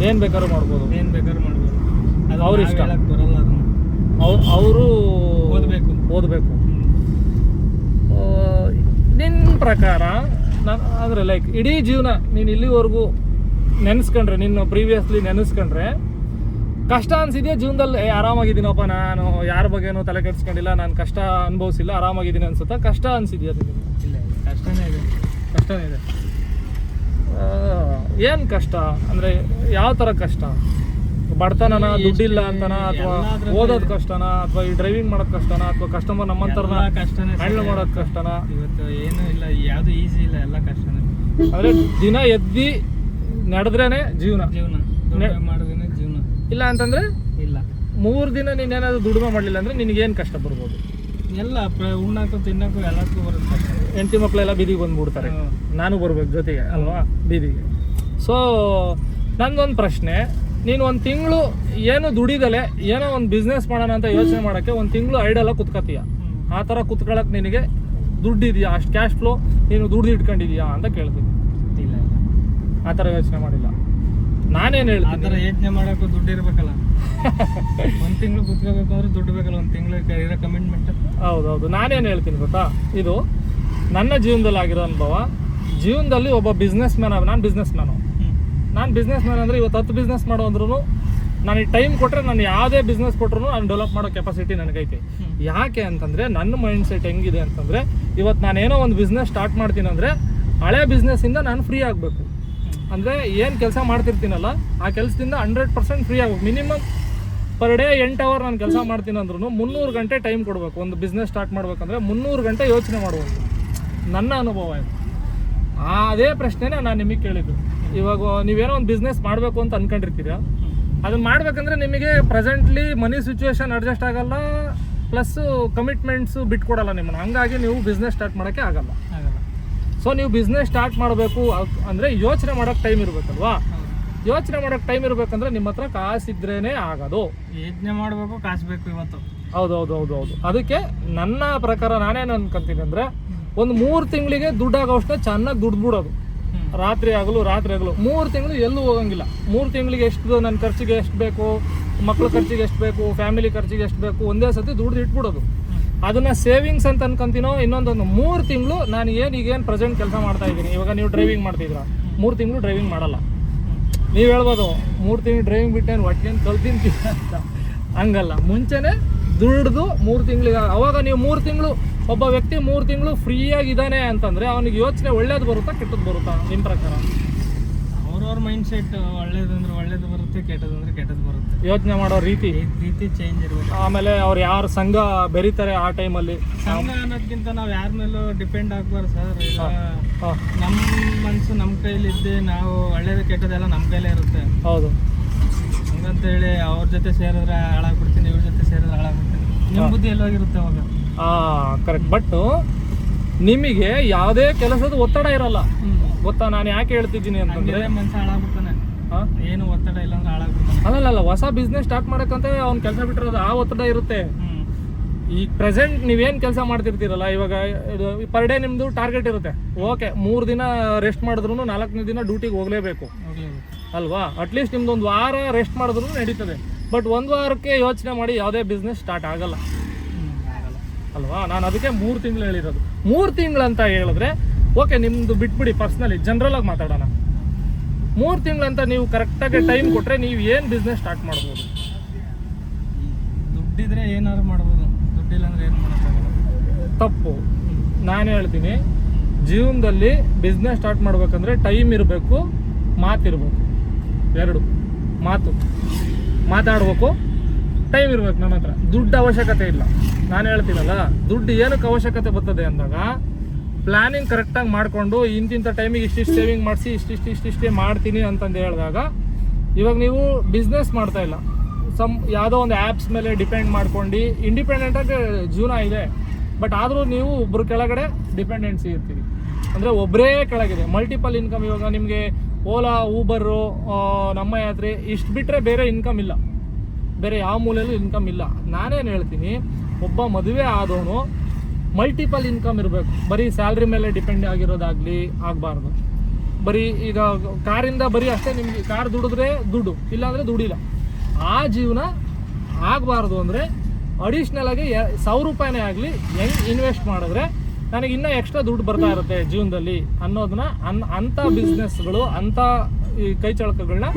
ಏನು ಬೇಕಾದ್ರೂ ಮಾಡ್ಬೋದು. ಏನು ಬೇಕಾದ್ರೂ ಮಾಡ್ಬೋದು. ಅದು ಅವ್ರ ಇಷ್ಟ. ಹೇಳಕ್ ಬರಲ್ಲ ಅದನ್ನು. ಅವರು ಓದಬೇಕು. ನಿನ್ನ ಪ್ರಕಾರ ಅಂದರೆ ಲೈಕ್ ಇಡೀ ಜೀವನ ನೀನು ಇಲ್ಲಿವರೆಗೂ ನೆನೆಸ್ಕೊಂಡ್ರೆ, ನಿನ್ನ ಪ್ರೀವಿಯಸ್ಲಿ ನೆನೆಸ್ಕೊಂಡ್ರೆ ಕಷ್ಟ ಅನ್ಸಿದೆಯಾ ಜೀವನದಲ್ಲಿ? ಆರಾಮಾಗಿದ್ದೀನಪ್ಪ, ನಾನು ಯಾರ ಬಗ್ಗೆನೂ ತಲೆ ಕೆಡಿಸ್ಕೊಂಡಿಲ್ಲ, ನಾನು ಕಷ್ಟ ಅನುಭವಿಸಿಲ್ಲ, ಆರಾಮಾಗಿದ್ದೀನಿ ಅನ್ಸುತ್ತಾ? ಕಷ್ಟ ಅನ್ಸಿದ್ಯಾ ನಿಮಗೆ? ಇಲ್ಲ, ಕಷ್ಟನೇ ಇದೆ. ಏನು ಕಷ್ಟ ಅಂದರೆ ಯಾವ ಥರ ಕಷ್ಟ? ಬಡತನನ, ದುಡ್ಡಿಲ್ಲ ಅಂತನ, ಅಥವಾ ಓದೋದು ಕಷ್ಟನಾ, ಅಥವಾ ಈ ಡ್ರೈವಿಂಗ್ ಮಾಡೋದು ಕಷ್ಟನಾ, ಅಥವಾ ಕಸ್ಟಮರ್ ನಮ್ಮಂಥವ್ರನ್ನ ಹ್ಯಾಂಡಲ್ ಮಾಡೋದು ಕಷ್ಟನಾ? ಇವತ್ತು ಏನೂ ಇಲ್ಲ, ಯಾವುದು ಈಸಿ ಇಲ್ಲ, ಎಲ್ಲ ಕಷ್ಟನೇ. ಅಂದರೆ ದಿನ ಎದ್ದು ನಡೆದ್ರೇನೆ ಜೀವನ ಮಾಡೋದೇನೆ ಜೀವನ. ಇಲ್ಲ ಅಂತಂದರೆ ಇಲ್ಲ, 3 ದಿನ ನೀನೇನಾದ್ರು ದುಡಿಮೆ ಮಾಡಲಿಲ್ಲ ಅಂದರೆ ನಿನಗೇನು ಕಷ್ಟ ಬರ್ಬೋದು? ಎಲ್ಲ ಉಣ್ಣಾಕು ತಿನ್ನೋಕ್ಕೂ ಎಲ್ಲದಕ್ಕೂ ಬರುತ್ತೆ ಕಷ್ಟ. ಹೆಂಡತಿ ಮಕ್ಕಳೆಲ್ಲ ಬೀದಿಗೆ ಬಂದುಬಿಡ್ತಾರೆ, ನಾನು ಬರ್ಬೇಕು ಜೊತೆಗೆ ಅಲ್ವಾ ಬೀದಿಗೆ. ಸೊ ನಂದೊಂದು ಪ್ರಶ್ನೆ, ನೀನು ಒಂದು ತಿಂಗಳು ಏನು ದುಡಿದಲೆ ಏನೋ ಒಂದು ಬಿಸ್ನೆಸ್ ಮಾಡೋಣ ಅಂತ ಯೋಚನೆ ಮಾಡೋಕ್ಕೆ 1 ತಿಂಗಳು ಐಡಲಾಗಿ ಕುತ್ಕೋತೀಯ. ಆ ಥರ ಕುತ್ಕೊಳ್ಳೋಕೆ ನಿನಗೆ ದುಡ್ಡಿದೆಯಾ? ಅಷ್ಟು ಕ್ಯಾಶ್ ಫ್ಲೋ ನೀನು ದುಡ್ದು ಇಟ್ಕೊಂಡಿದ್ಯಾ ಅಂತ ಕೇಳ್ತೀನಿ. ಇಲ್ಲ, ಆ ಥರ ಯೋಚನೆ ಮಾಡಿಲ್ಲ. ನಾನೇನು ಹೇಳ್ತೀನಿ, ಆ ಥರ ಯೋಚನೆ ಮಾಡೋಕ್ಕೂ ದುಡ್ಡು ಇರಬೇಕಲ್ಲ. 1 ತಿಂಗಳು ಕುತ್ಕೋಬೇಕು ಅಂದ್ರೆ ದುಡ್ಡು ಬೇಕಲ್ಲ, 1 ತಿಂಗಳು ಇರೋ ಕಮಿಟ್ಮೆಂಟ್. ಹೌದೌದು. ನಾನೇನು ಹೇಳ್ತೀನಿ ಗೊತ್ತಾ, ಇದು ನನ್ನ ಜೀವನದಲ್ಲಿ ಆಗಿರೋ ಅನುಭವ. ಜೀವನದಲ್ಲಿ ಒಬ್ಬ ಬಿಸ್ನೆಸ್ ಮ್ಯಾನ್, ನಾನು ಬಿಸ್ನೆಸ್ ಮ್ಯಾನ್ ಅಂದರೆ ಇವತ್ತು 10 ಬಿಸ್ನೆಸ್ ಮಾಡೋ ಅಂದ್ರೂ ನನಗೆ ಟೈಮ್ ಕೊಟ್ಟರೆ, ನಾನು ಯಾವುದೇ ಬಿಸ್ನೆಸ್ ಕೊಟ್ಟರು ನಾನು ಡೆವಲಪ್ ಮಾಡೋ ಕೆಪಾಸಿಟಿ ನನಗೈತೆ. ಯಾಕೆ ಅಂತಂದರೆ ನನ್ನ ಮೈಂಡ್ ಸೆಟ್ ಹೆಂಗಿದೆ ಅಂತಂದರೆ, ಇವತ್ತು ನಾನೇನೋ ಒಂದು ಬಿಸ್ನೆಸ್ ಸ್ಟಾರ್ಟ್ ಮಾಡ್ತೀನಿ ಅಂದರೆ ಹಳೆ ಬಿಸ್ನೆಸ್ಸಿಂದ ನಾನು ಫ್ರೀ ಆಗಬೇಕು. ಅಂದರೆ ಏನು ಕೆಲಸ ಮಾಡ್ತಿರ್ತೀನಲ್ಲ ಆ ಕೆಲಸದಿಂದ 100% ಫ್ರೀ ಆಗಬೇಕು. ಮಿನಿಮಮ್ ಪರ್ ಡೇ 8 ಅವರ್ ನಾನು ಕೆಲಸ ಮಾಡ್ತೀನಿ ಅಂದ್ರೂ 300 ಗಂಟೆ ಟೈಮ್ ಕೊಡಬೇಕು. ಒಂದು ಬಿಸ್ನೆಸ್ ಸ್ಟಾರ್ಟ್ ಮಾಡ್ಬೇಕಂದ್ರೆ 300 ಗಂಟೆ ಯೋಚನೆ ಮಾಡುವುದು ನನ್ನ ಅನುಭವ ಇದು. ಅದೇ ಪ್ರಶ್ನೆನೇ ನಾನು ನಿಮಗೆ ಕೇಳಿದ್ದು. ಇವಾಗ ನೀವೇನೋ ಒಂದು ಬಿಸ್ನೆಸ್ ಮಾಡಬೇಕು ಅಂತ ಅಂದ್ಕೊಂಡಿರ್ತೀರ, ಅದನ್ನು ಮಾಡಬೇಕಂದ್ರೆ ನಿಮಗೆ ಪ್ರೆಸೆಂಟ್ಲಿ ಮನಿ ಸಿಚುವೇಶನ್ ಅಡ್ಜಸ್ಟ್ ಆಗಲ್ಲ, ಪ್ಲಸ್ ಕಮಿಟ್ಮೆಂಟ್ಸು ಬಿಟ್ಕೊಡಲ್ಲ ನಿಮ್ಮನ್ನು. ಹಂಗಾಗಿ ನೀವು ಬಿಸ್ನೆಸ್ ಸ್ಟಾರ್ಟ್ ಮಾಡೋಕ್ಕೆ ಆಗಲ್ಲ. ಸೊ ನೀವು ಬಿಸ್ನೆಸ್ ಸ್ಟಾರ್ಟ್ ಮಾಡಬೇಕು ಅಂದರೆ ಯೋಚನೆ ಮಾಡೋಕ್ಕೆ ಟೈಮ್ ಇರಬೇಕಲ್ವಾ? ಯೋಚನೆ ಮಾಡೋಕ್ಕೆ ಟೈಮ್ ಇರಬೇಕಂದ್ರೆ ನಿಮ್ಮ ಹತ್ರ ಕಾಸಿದ್ರೇ ಆಗೋದು. ಯೋಚನೆ ಮಾಡಬೇಕು, ಕಾಸು ಬೇಕು ಇವತ್ತು. ಹೌದು. ಅದಕ್ಕೆ ನನ್ನ ಪ್ರಕಾರ ನಾನೇನು ಅನ್ಕೊಂತೀನಿ ಅಂದರೆ, ಒಂದು 3 ತಿಂಗಳಿಗೆ ದುಡ್ಡಾಗೋಷ್ಟು ಚೆನ್ನಾಗಿ ದುಡ್ಡು ಬಿಡೋದು. ರಾತ್ರಿ ಆಗಲು 3 ತಿಂಗಳು ಎಲ್ಲೂ ಹೋಗಂಗಿಲ್ಲ. 3 ತಿಂಗಳಿಗೆ ಎಷ್ಟು ನನ್ನ ಖರ್ಚಿಗೆ ಎಷ್ಟು ಬೇಕು, ಮಕ್ಳ ಖರ್ಚಿಗೆ ಎಷ್ಟು ಬೇಕು, ಫ್ಯಾಮಿಲಿ ಖರ್ಚಿಗೆ ಎಷ್ಟು ಬೇಕು, ಒಂದೇ ಸತಿ ದುಡ್ಡು ಇಟ್ಬಿಡೋದು. ಅದನ್ನು ಸೇವಿಂಗ್ಸ್ ಅಂತ ಅನ್ಕೊಂತೀನೋ. ಇನ್ನೊಂದೊಂದು 3 ತಿಂಗಳು ನಾನು ಈಗೇನು ಪ್ರೆಸೆಂಟ್ ಕೆಲಸ ಮಾಡ್ತಾ ಇದ್ದೀನಿ. ಇವಾಗ ನೀವು ಡ್ರೈವಿಂಗ್ ಮಾಡ್ತಿದ್ರ, 3 ತಿಂಗಳು ಡ್ರೈವಿಂಗ್ ಮಾಡಲ್ಲ. ನೀವು ಹೇಳ್ಬೋದು 3 ತಿಂಗಳು ಡ್ರೈವಿಂಗ್ ಬಿಟ್ಟೇನು ಒಟ್ಟೇನು ಕಲ್ತೀನಿ ಅಂತ. ಹಂಗಲ್ಲ, ಮುಂಚೆನೇ ದುಡ್ದು 3 ತಿಂಗಳಿಗೆ. ಅವಾಗ ನೀವು 3 ತಿಂಗಳು, ಒಬ್ಬ ವ್ಯಕ್ತಿ 3 ತಿಂಗಳು ಫ್ರೀಯಾಗಿದ್ದಾನೆ ಅಂತಂದರೆ ಅವನಿಗೆ ಯೋಚನೆ ಒಳ್ಳೇದು ಬರುತ್ತಾ ಕೆಟ್ಟದ್ದು ಬರುತ್ತಾ ನಿಮ್ಮ ಪ್ರಕಾರ? ಅವ್ರವ್ರ ಮೈಂಡ್ ಸೆಟ್. ಒಳ್ಳೇದಂದ್ರೆ ಒಳ್ಳೇದು ಬರುತ್ತೆ, ಕೆಟ್ಟದಂದ್ರೆ ಕೆಟ್ಟದ್ದು ಬರುತ್ತೆ. ಯೋಚನೆ ಮಾಡೋ ರೀತಿ ಚೇಂಜ್ ಇರಬೇಕು. ಆಮೇಲೆ ಅವ್ರು ಯಾರು ಸಂಘ ಬೆರೀತಾರೆ ಆ ಟೈಮಲ್ಲಿ, ಸಂಘ ಅನ್ನೋದಕ್ಕಿಂತ ನಾವು ಯಾರ ಮೇಲೂ ಡಿಪೆಂಡ್ ಆಗ್ಬಾರ್ದು ಸರ್. ನಮ್ಮ ಮನಸ್ಸು ನಮ್ಮ ಕೈಲಿದ್ದೆ, ನಾವು ಒಳ್ಳೇದು ಕೆಟ್ಟದೆಲ್ಲ ನಮ್ಮ ಕೈಲೇ ಇರುತ್ತೆ. ಹೌದು. ಹಂಗಂತೇಳಿ ಅವ್ರ ಜೊತೆ ಸೇರಿದ್ರೆ ಹಾಳಾಗ್ಬಿಡ್ತೀನಿ, ಇವ್ರ ಜೊತೆ ಸೇರಿದ್ರೆ ಹಾಳಾಗ್ಬಿಡ್ತೀನಿ, ನಿಮ್ಮ ಬುದ್ಧಿ ಎಲ್ಲೋಗಿರುತ್ತೆ ಅವಾಗ. ಕರೆಕ್ಟ್. ಬಟ್ ನಿಮಗೆ ಯಾವುದೇ ಕೆಲಸದ ಒತ್ತಡ ಇರಲ್ಲ ಗೊತ್ತಾ? ನಾನು ಯಾಕೆ ಹೇಳ್ತಿದ್ದೀನಿ ಅಂತಂದ್ರೆ, ಮನುಷ್ಯ ಹಾಳಾಗ್ಬಿಡ್ತಾನೆ. ಏನು ಒತ್ತಡ ಇಲ್ಲ ಅಂದ್ರೆ ಹಾಳಾಗ್ಬಿಡ್ತಾನೆ. ಅಲ್ಲ, ಹೊಸ ಬಿಸ್ನೆಸ್ ಸ್ಟಾರ್ಟ್ ಮಾಡಕ್ಕಂತ ಅವ್ನು ಕೆಲಸ ಬಿಟ್ಟಿರೋದು, ಆ ಒತ್ತಡ ಇರುತ್ತೆ. ಈ ಪ್ರೆಸೆಂಟ್ ನೀವೇನು ಕೆಲಸ ಮಾಡ್ತಿರ್ತೀರಲ್ಲ, ಇವಾಗ ಪರ್ ಡೇ ನಿಮ್ಮದು ಟಾರ್ಗೆಟ್ ಇರುತ್ತೆ. ಓಕೆ, 3 ದಿನ ರೆಸ್ಟ್ ಮಾಡಿದ್ರು 4ನೇ ದಿನ ಡ್ಯೂಟಿಗೆ ಹೋಗಲೇಬೇಕು ಅಲ್ವಾ? ಅಟ್ಲೀಸ್ಟ್ ನಿಮ್ದು 1 ವಾರ ರೆಸ್ಟ್ ಮಾಡಿದ್ರು ನಡೀತದೆ. ಬಟ್ 1 ವಾರಕ್ಕೆ ಯೋಚನೆ ಮಾಡಿ ಯಾವುದೇ ಬಿಸ್ನೆಸ್ ಸ್ಟಾರ್ಟ್ ಆಗಲ್ಲ ಅಲ್ವಾ? ನಾನು ಅದಕ್ಕೆ 3 ತಿಂಗಳು ಹೇಳಿರೋದು. 3 ತಿಂಗಳು ಅಂತ ಹೇಳಿದ್ರೆ ಓಕೆ, ನಿಮ್ಮದು ಬಿಟ್ಬಿಡಿ, ಪರ್ಸ್ನಲಿ ಜನರಲಾಗಿ ಮಾತಾಡೋಣ. 3 ತಿಂಗಳಂತ ನೀವು ಕರೆಕ್ಟಾಗಿ ಟೈಮ್ ಕೊಟ್ಟರೆ ನೀವು ಏನು ಬಿಸ್ನೆಸ್ ಸ್ಟಾರ್ಟ್ ಮಾಡ್ಬೋದು. ದುಡ್ಡಿದ್ರೆ ಏನಾದ್ರು ಮಾಡ್ಬೋದು, ದುಡ್ಡಿಲ್ಲ ಅಂದ್ರೆ ಏನು ಮಾಡೋಕ್ಕಾಗಲ್ಲ. ತಪ್ಪು. ನಾನು ಹೇಳ್ತೀನಿ, ಜೀವನದಲ್ಲಿ ಬಿಸ್ನೆಸ್ ಸ್ಟಾರ್ಟ್ ಮಾಡ್ಬೇಕಂದ್ರೆ ಟೈಮ್ ಇರಬೇಕು, ಮಾತಿರಬೇಕು. 2 ಮಾತಾಡ್ಬೇಕು, ಟೈಮ್ ಇರ್ಬೇಕು. ನನ್ನ ಹತ್ರ ದುಡ್ಡು ಅವಶ್ಯಕತೆ ಇಲ್ಲ. ನಾನು ಹೇಳ್ತೀನಲ್ಲ, ದುಡ್ಡು ಏನಕ್ಕೆ ಅವಶ್ಯಕತೆ ಬರ್ತದೆ ಅಂದಾಗ, ಪ್ಲ್ಯಾನಿಂಗ್ ಕರೆಕ್ಟಾಗಿ ಮಾಡಿಕೊಂಡು ಇಂತಿಂಥ ಟೈಮಿಗೆ ಇಷ್ಟಿಷ್ಟು ಸೇವಿಂಗ್ ಮಾಡಿಸಿ ಇಷ್ಟಿಷ್ಟೇ ಮಾಡ್ತೀನಿ ಅಂತಂದು ಹೇಳಿದಾಗ, ಇವಾಗ ನೀವು ಬಿಸ್ನೆಸ್ ಮಾಡ್ತಾ ಇಲ್ಲ, ಯಾವುದೋ ಒಂದು ಆ್ಯಪ್ಸ್ ಮೇಲೆ ಡಿಪೆಂಡ್ ಮಾಡ್ಕೊಂಡು ಇಂಡಿಪೆಂಡೆಂಟಾಗಿ ಜೀವನ ಇದೆ. ಬಟ್ ಆದರೂ ನೀವು ಒಬ್ಬರು ಕೆಳಗಡೆ ಡಿಪೆಂಡೆನ್ಸಿ ಇರ್ತೀವಿ. ಅಂದರೆ ಒಬ್ಬರೇ ಕೆಳಗಿದೆ, ಮಲ್ಟಿಪಲ್ ಇನ್ಕಮ್. ಇವಾಗ ನಿಮಗೆ ಓಲಾ, ಊಬರು, ನಮ್ಮ ಯಾತ್ರೆ ಇಷ್ಟು ಬಿಟ್ಟರೆ ಬೇರೆ ಇನ್ಕಮ್ ಇಲ್ಲ, ಬೇರೆ ಯಾವ ಮೂಲೆಯಲ್ಲೂ ಇನ್ಕಮ್ ಇಲ್ಲ. ನಾನೇನು ಹೇಳ್ತೀನಿ, ಒಬ್ಬ ಮದುವೆ ಆದವನು ಮಲ್ಟಿಪಲ್ ಇನ್ಕಮ್ ಇರಬೇಕು. ಬರೀ ಸ್ಯಾಲ್ರಿ ಮೇಲೆ ಡಿಪೆಂಡ್ ಆಗಬಾರ್ದು. ಬರೀ ಈಗ ಕಾರಿಂದ ಬರೀ ಅಷ್ಟೇ, ನಿಮಗೆ ಕಾರ್ ದುಡಿದ್ರೆ ದುಡ್ಡು, ಇಲ್ಲಾಂದರೆ ದುಡಿಲ್ಲ, ಆ ಜೀವನ ಆಗಬಾರ್ದು. ಅಂದರೆ ಅಡಿಷ್ನಲ್ ಆಗಿ 1000 ರೂಪಾಯಿನೇ ಆಗಲಿ ಹೆಂಗೆ ಇನ್ವೆಸ್ಟ್ ಮಾಡಿದ್ರೆ ನನಗೆ ಇನ್ನೂ ಎಕ್ಸ್ಟ್ರಾ ದುಡ್ಡು ಬರ್ತಾ ಇರುತ್ತೆ ಜೀವನದಲ್ಲಿ ಅನ್ನೋದನ್ನ ಅಂಥ ಬಿಸ್ನೆಸ್ಗಳು, ಅಂಥ ಈ ಕೈ ಚಳಕಗಳನ್ನ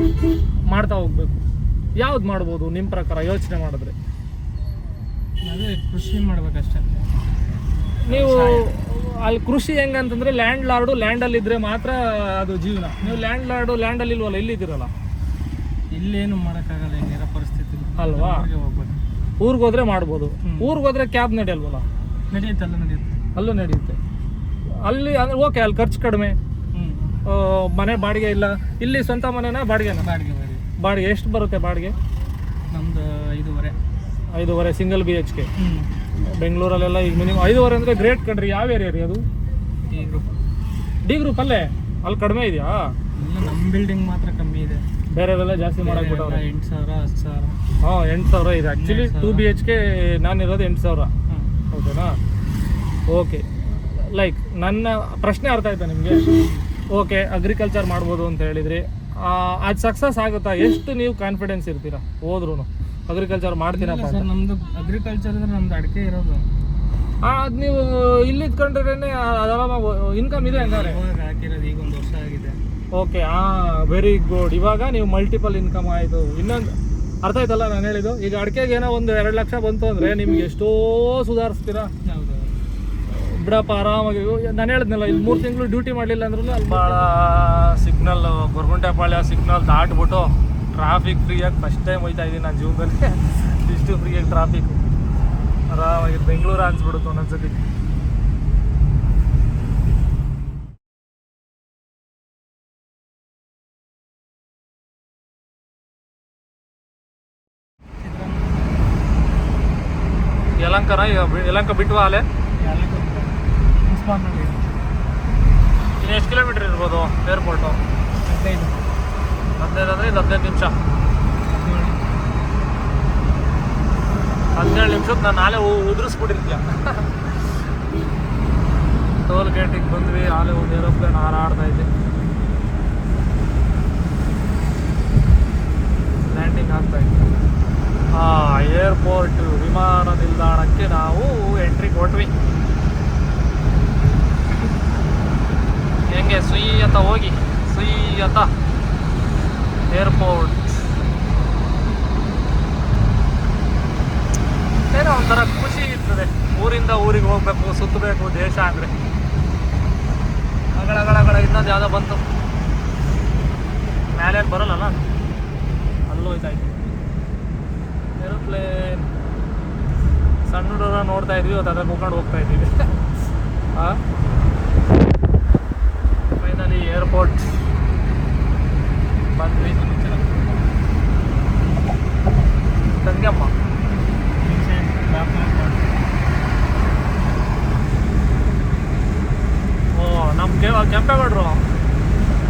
ಮಾಡ್ತಾ ಹೋಗ್ಬೇಕು. ಯಾವ್ದು ಮಾಡ್ಬೋದು ನಿಮ್ಮ ಪ್ರಕಾರ ಯೋಚನೆ ಮಾಡಿದ್ರೆ? ಅದೇ ಕೃಷಿ ಮಾಡ್ಬೇಕಷ್ಟೇ. ನೀವು ಅಲ್ಲಿ ಕೃಷಿ ಹೆಂಗಂತಂದ್ರೆ ಲ್ಯಾಂಡಲ್ಲಿ ಇದ್ರೆ ಮಾತ್ರ ಅದು ಜೀವನ. ನೀವು ಲ್ಯಾಂಡಲ್ಲಿ ಇಲ್ವಲ್ಲ, ಇಲ್ಲಿದ್ದೀರಲ್ಲ, ಇಲ್ಲೇನು ಮಾಡೋಕ್ಕಾಗಲ್ಲ, ಹಿಂಗಿರೋ ಪರಿಸ್ಥಿತಿ ಅಲ್ವಾ? ಹೋಗ್ಬೇಕು. ಊರಿಗೆ ಹೋದ್ರೆ ಮಾಡ್ಬೋದು. ಊರಿಗೆ ಹೋದ್ರೆ ಕ್ಯಾಬ್ ನಡೆಯಲ್ವಲ್ಲ? ನಡೆಯುತ್ತೆ, ಅಲ್ಲೂ ನಡೆಯುತ್ತೆ. ಅಲ್ಲಿ ಅಂದ್ರೆ ಓಕೆ, ಅಲ್ಲಿ ಖರ್ಚು ಕಡಿಮೆ, ಮನೆ ಬಾಡಿಗೆ ಇಲ್ಲ. ಇಲ್ಲಿ ಸ್ವಂತ ಮನೆನ ಬಾಡಿಗೆನ? ಬಾಡಿಗೆ ಎಷ್ಟು ಬರುತ್ತೆ ಬಾಡಿಗೆ? ನಮ್ದು 5.5 ಸಿಂಗಲ್ BHK. ಬೆಂಗಳೂರಲ್ಲೆಲ್ಲ ಈಗ ಮಿನಿಮಮ್ 5.5 ಅಂದರೆ ಗ್ರೇಟ್ ಕಣ್ರಿ. ಯಾವ ಏರಿಯಾ ರೀ ಅದು? ಡಿ ಗ್ರೂಪ್ ಅಲ್ಲೇ? ಅಲ್ಲಿ ಕಡಿಮೆ ಇದೆಯಾ? ನಮ್ಮ ಬಿಲ್ಡಿಂಗ್ ಮಾತ್ರ ಕಮ್ಮಿ ಇದೆ, ಬೇರೆಲ್ಲ ಜಾಸ್ತಿ ಮಾಡಕ್ಬಿಟ್ಟವ್ರೆ. 8,000 10,000. ಹಾಂ, 8,000 ಇದೆ ಆ್ಯಕ್ಚುಲಿ. 2 BHK ನಾನಿರೋದು 8,000. ಓಕೆನಾ? ಓಕೆ, ಲೈಕ್ ನನ್ನ ಪ್ರಶ್ನೆ ಅರ್ಥ ಆಯ್ತಾ ನಿಮಗೆ? ಓಕೆ, ಅಗ್ರಿಕಲ್ಚರ್ ಮಾಡ್ಬೋದು ಅಂತ ಹೇಳಿದ್ರಿ. ಅದು ಸಕ್ಸಸ್ ಆಗುತ್ತಾ? ಎಷ್ಟು ನೀವು ಕಾನ್ಫಿಡೆನ್ಸ್ ಇರ್ತೀರಾ ಹೋದ್ರೂ ಅಗ್ರಿಕಲ್ಚರ್ ಮಾಡ್ತೀನಪ್ಪ? ಸರ್, ನಮ್ಮದು ಅಗ್ರಿಕಲ್ಚರ್ ಅಂದರೆ ನಮ್ದು ಅಡಿಕೆ ಇರೋದು. ಅದು ನೀವು ಇಲ್ಲಿ ಇದ್ಕೊಂಡ್ರೆ ಇನ್ಕಮ್ ಇದೆ ಹಂಗಾರೆ? ಹಾಕಿರೋದು ಈಗ 1 ವರ್ಷ ಆಗಿದೆ. Okay, very good. ಇವಾಗ ನೀವು ಮಲ್ಟಿಪಲ್ ಇನ್ಕಮ್ ಆಯಿತು. ಇನ್ನೊಂದು ಅರ್ಥ ಆಯ್ತಲ್ಲ ನಾನು ಹೇಳಿದ್ದು? ಈಗ ಅಡಿಕೆಗೆ ಏನೋ 1-2 ಲಕ್ಷ ಬಂತು ಅಂದರೆ ನಿಮ್ಗೆ ಎಷ್ಟೋ ಸುಧಾರಿಸ್ತೀರಾ. ಹೌದು, ಬಿಡಪ್ಪ ಆರಾಮಾಗಿ. ನಾನು ಹೇಳಿದ್ನಲ್ಲ, ಇಲ್ಲಿ 3 ತಿಂಗಳು ಡ್ಯೂಟಿ ಮಾಡಲಿಲ್ಲ ಅಂದ್ರೂ ಅಲ್ಲಿ ಭಾಳ ಸಿಗ್ನಲ್, ಗೊರಗುಂಟೆಪಾಳ್ಯ ಸಿಗ್ನಲ್ ದಾಟ್ಬಿಟ್ಟು ಟ್ರಾಫಿಕ್ ಫ್ರೀಯಾಗಿ ಫಸ್ಟ್ ಟೈಮ್ ಹೋಯ್ತಾ ಇದ್ದೀನಿ ನನ್ನ ಜೀವನದಲ್ಲಿ. ಇಷ್ಟು ಫ್ರೀಯಾಗಿ ಟ್ರಾಫಿಕ್ ಆರಾಮಾಗಿ ಬೆಂಗಳೂರು ಅನ್ಸ್ಬಿಡುತ್ತೆ ಒಂದೊಂದ್ಸತಿ. ಯಲಹಂಕ ಬಿಟ್ವಾ ಅಲ್ಲೇ? ಇನ್ನು ಎಷ್ಟು ಕಿಲೋಮೀಟ್ರ್ ಇರ್ಬೋದು ಏರ್ಪೋರ್ಟು? 15 ಅಂದರೆ ಇದು 15 ನಿಮಿಷ. 17 ನಿಮಿಷಕ್ಕೆ ನಾನು ನಾಳೆ ಉದುರಿಸ್ಬಿಟ್ಟಿರ್ತೀಯ. ಟೋಲ್ ಗೇಟಿಗೆ ಬಂದ್ವಿ, ಆಲೆ ಒಂದು ಏರೋಪ್ಲೇನ್ ಹಾರಾಡ್ತಾ ಇದೆ. ಲ್ಯಾಂಡಿಂಗ್ ಆಗ್ತಾ ಇದೆ. ಏರ್ಪೋರ್ಟ್ ವಿಮಾನ ನಿಲ್ದಾಣಕ್ಕೆ ನಾವು ಎಂಟ್ರಿ ಕೊಟ್ವಿ. ಹೆಂಗೆ ಸುಯಿ ಅಂತ ಹೋಗಿ ಏರ್ಪೋರ್ಟ್ ಏನೋ ಒಂಥರ ಖುಷಿ ಇರ್ತದೆ. ಊರಿಂದ ಊರಿಗೆ ಹೋಗ್ಬೇಕು, ಸುತ್ತಬೇಕು ದೇಶ ಅಂದರೆ. ಅಗಳ ಇನ್ನೊಂದು ಯಾವುದೋ ಬಂತು, ಮೇಲೆ ಬರೋಲ್ಲಲ್ಲ, ಅಲ್ಲೂ ಹೋಯ್ತಾಯಿತ್ತು ಏರೋಪ್ಲೇನ್. ಸಣ್ಣ ಹುಡುಗರ ನೋಡ್ತಾ ಇದ್ವಿ, ಅದಕ್ಕೆ ಹೋಗ್ಕೊಂಡು ಹೋಗ್ತಾ ಇದ್ದೀವಿ. ಫೈನಲಿ ಏರ್ಪೋರ್ಟ್ ಬಂದ್ವಿ. ತಂಗಮ್ಮ ನಮ್ಮ ಕೆಂಪೇಗೌಡರು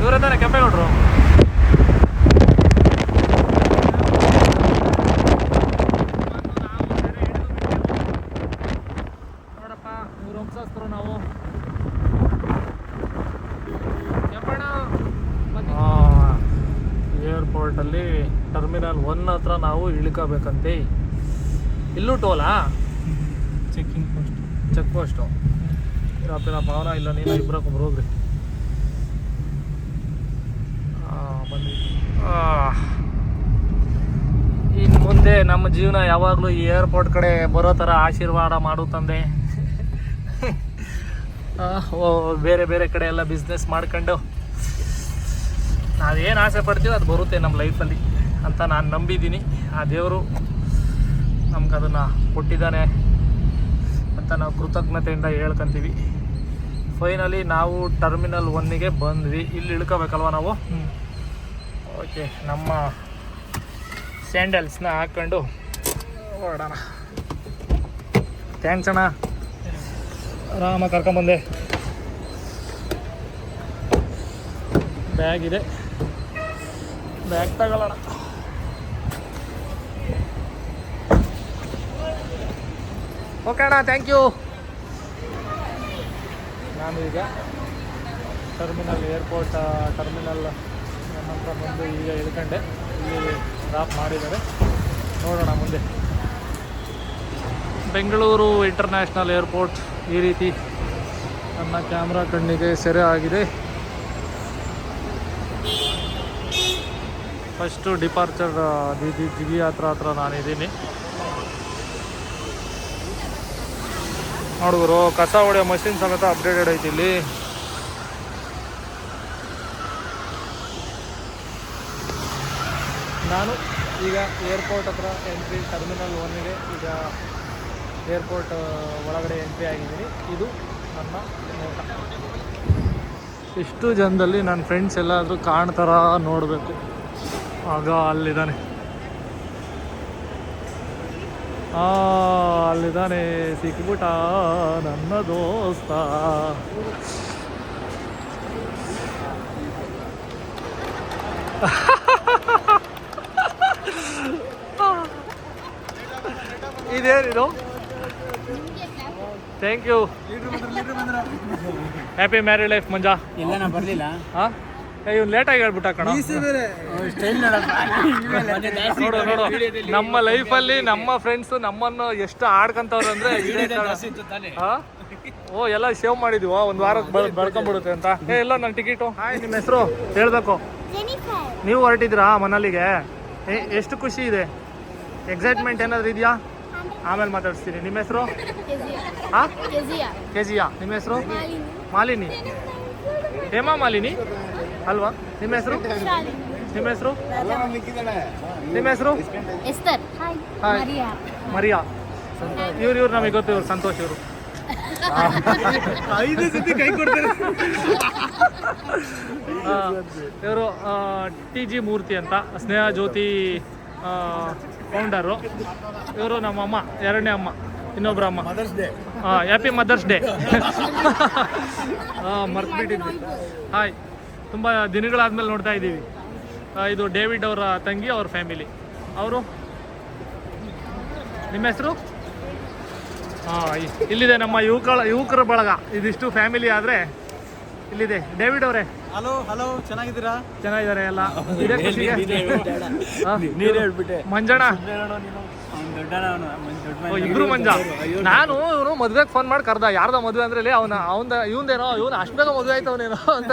ಇವರೇ ತಾನೆ? ಕೆಂಪೇಗೌಡರು ನೋಡಪ್ಪ, ಇವ್ರು ವಂಶಸ್ಥರು ನಾವು. ಕೆಂಪಣ್ಣ ಏರ್ಪೋರ್ಟಲ್ಲಿ ಟರ್ಮಿನಲ್ 1 ಹತ್ರ ನಾವು ಇಳ್ಕೋಬೇಕಂತೆ. ಇಲ್ಲೂ ಟೋಲಾ? Check post. ಇರಪ್ಪ ಪವನ ಇಲ್ಲ, ನೀನು ಇಬ್ಬರಕ್ಕೊಬ್ರು ಹೋಗ್ರಿ. ಬಂದ್ವಿ. ಇನ್ನು ಮುಂದೆ ನಮ್ಮ ಜೀವನ ಯಾವಾಗಲೂ ಈ ಏರ್ಪೋರ್ಟ್ ಕಡೆ ಬರೋ ಥರ ಆಶೀರ್ವಾದ ಮಾಡು ತಂದೆ. ಬೇರೆ ಬೇರೆ ಕಡೆ ಎಲ್ಲ ಬಿಸ್ನೆಸ್ ಮಾಡ್ಕೊಂಡು ನಾವೇನು ಆಸೆ ಪಡ್ತೀವೋ ಅದು ಬರುತ್ತೆ ನಮ್ಮ ಲೈಫಲ್ಲಿ ಅಂತ ನಾನು ನಂಬಿದ್ದೀನಿ. ಆ ದೇವರು ನಮ್ಗೆ ಅದನ್ನು ಕೊಟ್ಟಿದ್ದಾನೆ ಅಂತ ನಾವು ಕೃತಜ್ಞತೆಯಿಂದ ಹೇಳ್ಕೊಂತೀವಿ. ಫೈನಲಿ ನಾವು ಟರ್ಮಿನಲ್ 1ಗೆ ಬಂದ್ವಿ. ಇಲ್ಲಿ ಇಳ್ಕೋಬೇಕಲ್ವ ನಾವು? ಓಕೆ, ನಮ್ಮ ಸ್ಯಾಂಡಲ್ಸ್ನ ಹಾಕ್ಕೊಂಡು ಹೊರಡೋಣ. ಥ್ಯಾಂಕ್ಸ್ ಅಣ್ಣ, ಆರಾಮಾಗಿ ಕರ್ಕೊಂಬಂದೆ. ಬ್ಯಾಗ್ ಇದೆ, ಬ್ಯಾಗ್ ತಗೊಳ್ಳೋಣ. ಓಕೆ ಅಣ್ಣ, ಥ್ಯಾಂಕ್ ಯು. ನಾನು ಈಗ ಟರ್ಮಿನಲ್ ಏರ್ಪೋರ್ಟ್ ಟರ್ಮಿನಲ್ ಹತ್ರ ಬಂದು ಈಗ ಇಳ್ಕೊಂಡೆ. ಇಲ್ಲಿ ಡ್ರಾಪ್ ಮಾಡಿದ್ದಾರೆ, ನೋಡೋಣ ಮುಂದೆ. ಬೆಂಗಳೂರು ಇಂಟರ್ನ್ಯಾಷನಲ್ ಏರ್ಪೋರ್ಟ್ ಈ ರೀತಿ ನನ್ನ ಕ್ಯಾಮ್ರಾ ಕಣ್ಣಿಗೆ ಸೆರೆ ಆಗಿದೆ. ಫಸ್ಟು ಡಿಪಾರ್ಚರ್ ಜಿಗಿ ಹತ್ರ ನಾನಿದ್ದೀನಿ. ನೋಡಿದ್ರು ಕಸ ಹೊಡೆಯೋ ಮಷಿನ್ ಸಮೇತ ಅಪ್ಡೇಟೆಡ್ ಐತಿ ಇಲ್ಲಿ. ನಾನು ಈಗ ಏರ್ಪೋರ್ಟ್ ಹತ್ರ ಎಂಟ್ರಿ, ಟರ್ಮಿನಲ್ 1ಗೆ ಈಗ ಏರ್ಪೋರ್ಟ್ ಒಳಗಡೆ ಎಂಟ್ರಿ ಆಗಿದ್ದೀನಿ. ಇದು ನನ್ನ ನೋಟ. ಇಷ್ಟು ಜನದಲ್ಲಿ ನನ್ನ ಫ್ರೆಂಡ್ಸ್ ಎಲ್ಲಾದರೂ ಕಾಣ್ತಾರ ನೋಡಬೇಕು. ಆಗ ಅಲ್ಲಿದ್ದಾನೆ, ಅಲ್ಲಿದ್ದಾನೆ, ಸಿಕ್ಬಿಟ್ಟ ನನ್ನ ದೋಸ್ತ. ಇದೇನಿದು? Thank you. Happy married life ಮಂಜಾ. ಇಲ್ಲ ನಾ ಬರಲಿಲ್ಲ. ಹಾಂ, ಇವ್ನು ಲೇಟಾಗಿ ಹೇಳ್ಬಿಟ್ಟ ಕಣ. ನೋಡು ನೋಡು, ನಮ್ಮ ಲೈಫಲ್ಲಿ ನಮ್ಮ ಫ್ರೆಂಡ್ಸ್ ನಮ್ಮನ್ನು ಎಷ್ಟು ಆಡ್ಕೊಂತವ್ರು ಅಂದರೆ ಓ ಎಲ್ಲ ಸೇವ್ ಮಾಡಿದೀವ ಒಂದು ವಾರಕ್ಕೆ ಬಳ್ಕೊಂಬಿಡುತ್ತೆ ಅಂತ. ಎಲ್ಲ ನನ್ನ ಟಿಕೆಟು. ಹಾಯ್, ನಿಮ್ಮ ಹೆಸರು ಹೇಳ್ಬೇಕು. ನೀವು ಹೊರಟಿದ್ರಾ ಮನಾಲಿಗೆ? ಎಷ್ಟು ಖುಷಿ ಇದೆ, ಎಕ್ಸೈಟ್ಮೆಂಟ್ ಏನಾದ್ರು ಇದೆಯಾ? ಆಮೇಲೆ ಮಾತಾಡಿಸ್ತೀನಿ. ನಿಮ್ಮ ಹೆಸರು? ಹಾಂ, ಕೆಜಿಯಾ. ನಿಮ್ಮ ಹೆಸರು? ಮಾಲಿನಿ. ಹೇಮಾ ಮಾಲಿನಿ ಅಲ್ವಾ? ನಿಮ್ಮ ಹೆಸರು? ನಿಮ್ಮ ಹೆಸರು? ನಿಮ್ಮ ಹೆಸರು? Hi, Maria. ಇವ್ರು ನಮಗೆ ಗೊತ್ತು, ಇವ್ರು ಸಂತೋಷ್. ಇವರು 5 ಸತಿ ಕೈ ಕೊಡ್ತಾರೆ. ಇವರು TG ಮೂರ್ತಿ ಅಂತ, ಸ್ನೇಹ ಜ್ಯೋತಿ ಫೌಂಡರು. ಇವರು ನಮ್ಮ ಅಮ್ಮ, ಎರಡನೇ ಅಮ್ಮ, ಇನ್ನೊಬ್ಬರ ಅಮ್ಮ. Happy mother's day. ಮರ್ತ್ಬಿಟ್ಟಿದ್ವಿ. ಹಾಯ್, ತುಂಬ ದಿನಗಳಾದ್ಮೇಲೆ ನೋಡ್ತಾ ಇದ್ದೀವಿ. ಇದು ಡೇವಿಡ್ ಅವರ ತಂಗಿ, ಅವ್ರ ಫ್ಯಾಮಿಲಿ. ಅವರು ನಿಮ್ಮ ಹೆಸರು? ಇಲ್ಲಿದೆ ನಮ್ಮ ಯುವಕರ ಬಳಗ. ಇದಿಷ್ಟು ಫ್ಯಾಮಿಲಿ ಆದರೆ ಇಲ್ಲಿದೆ. ಡೇವಿಡ್ ಅವರೇ, ಹಲೋ ಹಲೋ, ಚೆನ್ನಾಗಿದ್ದೀರಾ? ಚೆನ್ನಾಗಿದ್ದಾರೆ ಎಲ್ಲ. ಇದೇ ಖುಷಿಗೆ ಮಂಜಣ್ಣ, ಇಬ್ರು ಮಂಜ. ನಾನು ಇವನು ಮದ್ವೆಗೆ ಫೋನ್ ಮಾಡಿ ಕರ್ದ. ಯಾರ್ದ ಮದುವೆ ಅಂದ್ರೆ ಇವಂದೇನೋ, ಇವನು ಅಷ್ಟು ಬೇಗ ಮದುವೆ ಆಯ್ತವನೇನೋ ಅಂತ.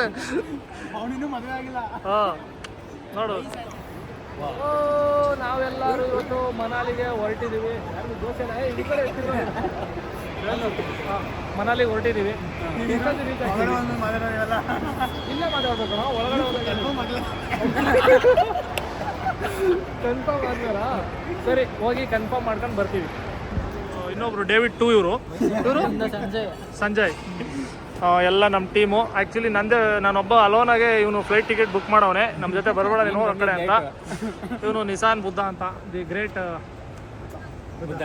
ಮದುವೆ ಆಗಿಲ್ಲ. ನೋಡು, ನಾವೆಲ್ಲರೂ ಇವತ್ತು ಮನಾಲಿಗೆ ಹೊರಟಿದ್ದೀವಿ. ಮನಾಲಿಗೆ ಹೊರಟಿದ್ದೀವಿ. ಇಲ್ಲೇ ಮಾತಾಡ್ಬೇಕು ನಾವು, ಒಳಗಡೆ ಕನ್ಫರ್ಮ್ ಆದ್ಮೇರ ಸರಿ ಹೋಗಿ ಕನ್ಫರ್ಮ್ ಮಾಡ್ಕೊಂಡು ಬರ್ತೀವಿ. ಇನ್ನೊಬ್ರು ಡೇವಿಡ್ 2, ಇವರು ಸಂಜಯ್. ಎಲ್ಲ ನಮ್ಮ ಟೀಮು. ಆ್ಯಕ್ಚುಲಿ ನಾನೊಬ್ಬ ಅಲೋನಾಗೆ ಇವನು ಫ್ಲೈಟ್ ಟಿಕೆಟ್ ಬುಕ್ ಮಾಡವನೆ. ನಮ್ಮ ಜೊತೆ ಬರಬೇಡ ನೀನು ಆ ಕಡೆ ಅಂತ. ಇವನು ನಿಸಾನ್ ಬುದ್ಧ ಅಂತ, ದಿ ಗ್ರೇಟ್ ಬುದ್ಧ.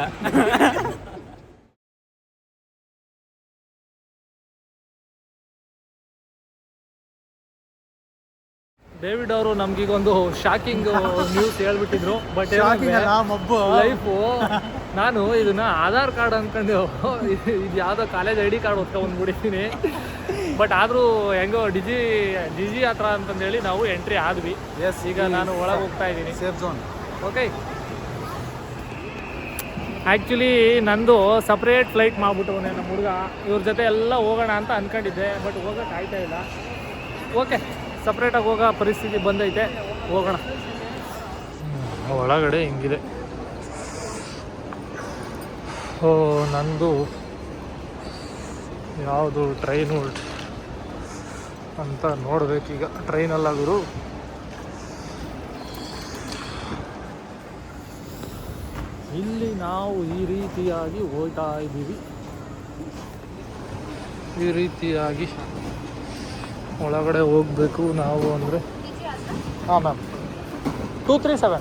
ಡೇವಿಡ್ ಅವರು ನಮ್ಗೀಗ ಒಂದು ಶಾಕಿಂಗ್ ನ್ಯೂಸ್ ಹೇಳ್ಬಿಟ್ಟಿದ್ರು. ಬಟ್ ಲೈಫು, ನಾನು ಇದನ್ನ ಆಧಾರ್ ಕಾರ್ಡ್ ಅನ್ಕೊಂಡು ಇದು ಯಾವುದೋ ಕಾಲೇಜ್ ID ಕಾರ್ಡ್ ಹೊತ್ಕೊಂಡ್ಬಂದ್ಬಿಟ್ಟಿದ್ದೀನಿ. ಬಟ್ ಆದರೂ ಹೆಂಗೋ ಡಿಜಿ ಹತ್ರ ಅಂತಂದೇಳಿ ನಾವು ಎಂಟ್ರಿ ಆದ್ವಿ. ಈಗ ನಾನು ಒಳಗೆ ಹೋಗ್ತಾ ಇದ್ದೀನಿ, ಸೇಫ್ ಝೋನ್. ಓಕೆ, ಆ್ಯಕ್ಚುಲಿ ನಂದು ಸಪ್ರೇಟ್ ಫ್ಲೈಟ್ ಮಾಡ್ಬಿಟ್ಟವನೇ ನಮ್ಮ ಹುಡುಗ. ಇವ್ರ ಜೊತೆ ಎಲ್ಲ ಹೋಗೋಣ ಅಂತ ಅಂದ್ಕೊಂಡಿದ್ದೆ, ಬಟ್ ಹೋಗೋಕೆ ಆಯ್ತಾ ಇಲ್ಲ. ಓಕೆ, ಸಪ್ರೇಟಾಗಿ ಹೋಗೋ ಪರಿಸ್ಥಿತಿ ಬಂದೈತೆ, ಹೋಗೋಣ. ಒಳಗಡೆ ಹಿಂಗಿದೆ. ನಂದು ಯಾವುದು ಟ್ರೈನು ಅಂತ ನೋಡ್ಬೇಕೀಗ. ಟ್ರೈನಲ್ಲಾದರೂ ಇಲ್ಲಿ ನಾವು ಈ ರೀತಿಯಾಗಿ ಹೋಗ್ತಾ ಇದ್ದೀವಿ. ಈ ರೀತಿಯಾಗಿ ಒಳಗಡೆ ಹೋಗಬೇಕು ನಾವು. ಅಂದರೆ ಹಾಂ ಮ್ಯಾಮ್, 237.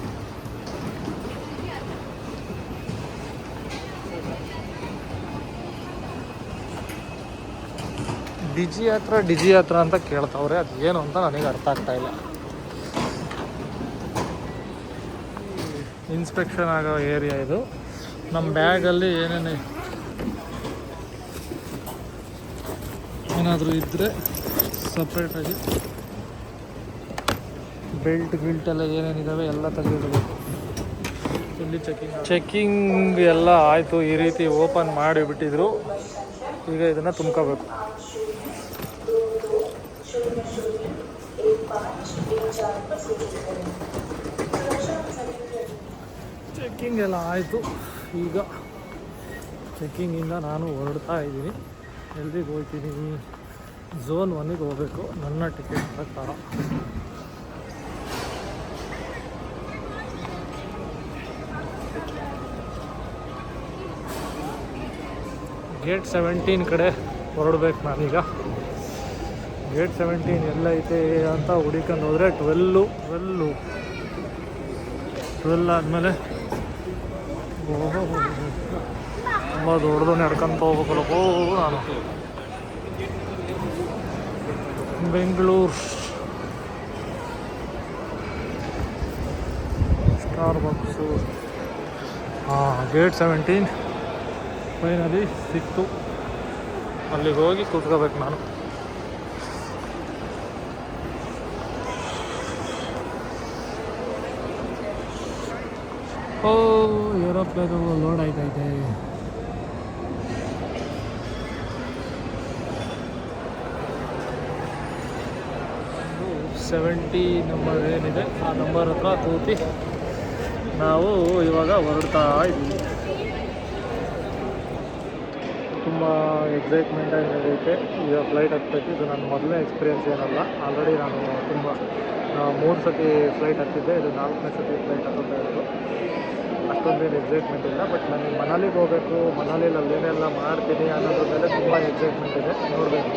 ಡಿಜಿ ಹತ್ರ ಅಂತ ಕೇಳ್ತಾವ್ರೆ. ಅದು ಏನು ಅಂತ ನನಗೆ ಅರ್ಥ ಆಗ್ತಾ ಇಲ್ಲ. ಇನ್ಸ್ಪೆಕ್ಷನ್ ಆಗೋ ಏರಿಯಾ ಇದು. ನಮ್ಮ ಬ್ಯಾಗಲ್ಲಿ ಏನೇನು ಏನಾದರೂ ಇದ್ದರೆ ಸಪ್ರೇಟಾಗಿ ಬೆಲ್ಟ್ ಎಲ್ಲ ಏನೇನಿದ್ದಾವೆ ಎಲ್ಲ ತೆಗೆದಿಡಬೇಕು. ಇಲ್ಲಿ ಚೆಕಿಂಗ್ ಎಲ್ಲ ಆಯಿತು. ಈ ರೀತಿ ಓಪನ್ ಮಾಡಿಬಿಟ್ಟಿದ್ರು. ಈಗ ಇದನ್ನು ತುಂಬ್ಕೋಬೇಕು. ಚೆಕ್ಕಿಂಗ್ ಎಲ್ಲ ಆಯಿತು. ಈಗ ಚೆಕ್ಕಿಂಗಿಂದ ನಾನು ಹೊರಡ್ತಾ ಇದ್ದೀನಿ. ಎಲ್ಲಿಗೆ ಹೋಗ್ತೀನಿ? ಝೋನ್ 1ಗೆ ಹೋಗಬೇಕು ನನ್ನ ಟಿಕೆಟ್ ಪ್ರಕಾರ. ಗೇಟ್ 17 ಕಡೆ ಹೊರಡ್ಬೇಕು ನಾನೀಗ. ಗೇಟ್ 17 ಎಲ್ಲೈತೆ ಅಂತ ಹುಡುಕೊಂಡು ಹೋದರೆ 12 ಆದಮೇಲೆ ತುಂಬ ದೊಡ್ಡದು ನಡ್ಕೊಂತ ಹೋಗ್ಬೇಕಲ್ಲಪ್ಪೋ ನಾನು. Bengaluru star box. Gate 17 finally ಸಿಕ್ತು. ಅಲ್ಲಿಗೆ ಹೋಗಿ ಕೂತ್ಕೋಬೇಕು ನಾನು. ಏರೋಪ್ಲೇನು ಲೋಡ್ ಆಯ್ತೈತೆ. ಸೆವೆಂಟಿ ನಂಬರ್ ಏನಿದೆ ಆ ನಂಬರ್ ಹತ್ರ ಕೂತಿ ನಾವು ಇವಾಗ ಹೊರಡ್ತಾ ಇದ್ದೀವಿ. ತುಂಬ ಎಕ್ಸೈಟ್ಮೆಂಟ್ ಆಗೈತೆ. ಈಗ ಫ್ಲೈಟ್ ಹತ್ತಬೇಕು. ಇದು ನನ್ನ ಮೊದಲನೇ ಎಕ್ಸ್ಪೀರಿಯೆನ್ಸ್ ಏನಲ್ಲ. ಆಲ್ರೆಡಿ ನಾನು 3 ಸತಿ ಫ್ಲೈಟ್ ಹತ್ತಿದ್ದೆ. ಇದು 4ನೇ ಸತಿ ಫ್ಲೈಟ್ ಹತ್ತುತ್ತಾ ಇರೋದು. ಅಷ್ಟೊಂದೇನು ಎಕ್ಸೈಟ್ಮೆಂಟ್ ಇಲ್ಲ. ಬಟ್ ನನಗೆ ಮನಾಲಿಗೆ ಹೋಗಬೇಕು, ಮನಾಲಿಯಲ್ಲಿ ಅಲ್ಲೇನೆಲ್ಲ ಮಾಡ್ತೀನಿ ಅನ್ನೋದ್ರ ಮೇಲೆ ತುಂಬ ಎಕ್ಸೈಟ್ಮೆಂಟ್ ಇದೆ. ನೋಡಬೇಕು.